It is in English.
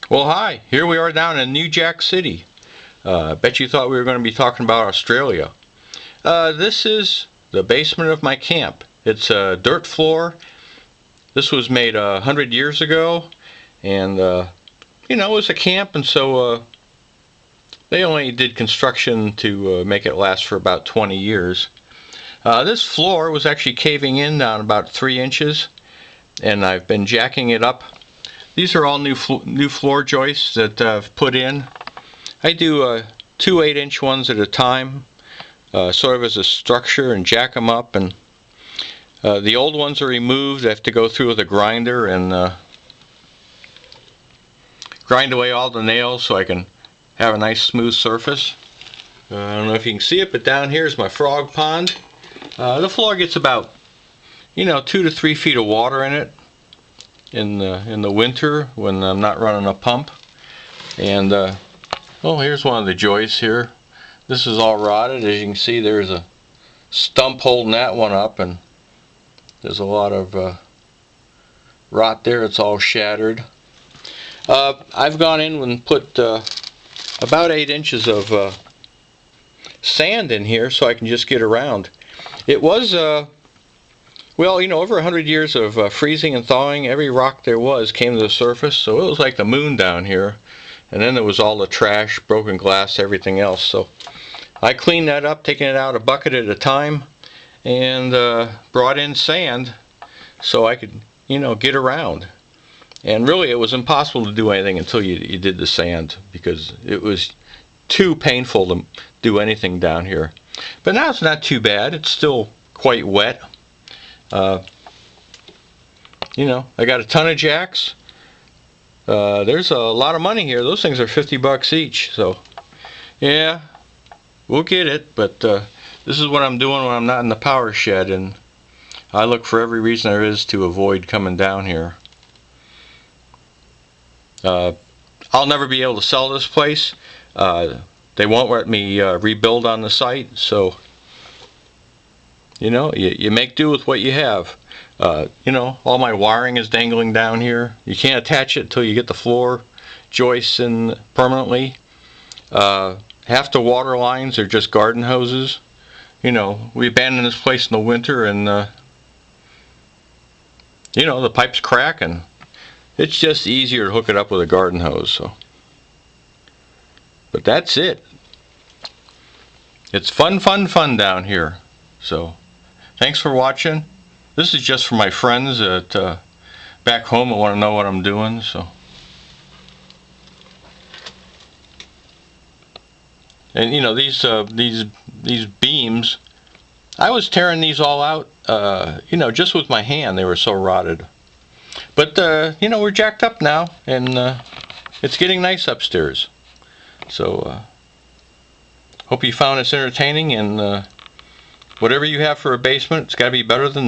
Well, hi, here we are down in New Jack City. Bet you thought we were going to be talking about Australia. This is the basement of my camp. It's a dirt floor. This was made 100 years ago, and it was a camp, and so they only did construction to make it last for about 20 years. This floor was actually caving in down about 3 inches, and I've been jacking it up. These are all new floor joists that I've put in. I do 2 8-inch ones at a time, sort of as a structure, and jack them up. And the old ones are removed. I have to go through with a grinder and grind away all the nails so I can have a nice smooth surface. I don't know if you can see it, but down here is my frog pond. The floor gets about 2 to 3 feet of water in it in the winter when I'm not running a pump. And here's one of the joists here. This is all rotted. As you can see, there's a stump holding that one up, and there's a lot of rot there. It's all shattered. I've gone in and put about 8 inches of sand in here so I can just get around. It was over 100 years of freezing and thawing. Every rock there was came to the surface, so it was like the moon down here. And then there was all the trash, broken glass, everything else. So I cleaned that up, taking it out a bucket at a time, and brought in sand so I could, get around. And really, it was impossible to do anything until you did the sand, because it was too painful to do anything down here. But now it's not too bad. It's still quite wet. I got a ton of jacks. There's a lot of money here. Those things are $50 each. So, yeah, we'll get it. But this is what I'm doing when I'm not in the power shed, and I look for every reason there is to avoid coming down here. I'll never be able to sell this place. They won't let me rebuild on the site, so you make do with what you have. All my wiring is dangling down here. You can't attach it until you get the floor joists in permanently. Half the water lines are just garden hoses. We abandoned this place in the winter, and the pipes crack, and it's just easier to hook it up with a garden hose. So, but that's it. It's fun down here. So, thanks for watching. This is just for my friends at back home that want to know what I'm doing. So, and these beams, I was tearing these all out, just with my hand. They were so rotted. But we're jacked up now, and it's getting nice upstairs. So, hope you found this entertaining, and whatever you have for a basement, it's got to be better than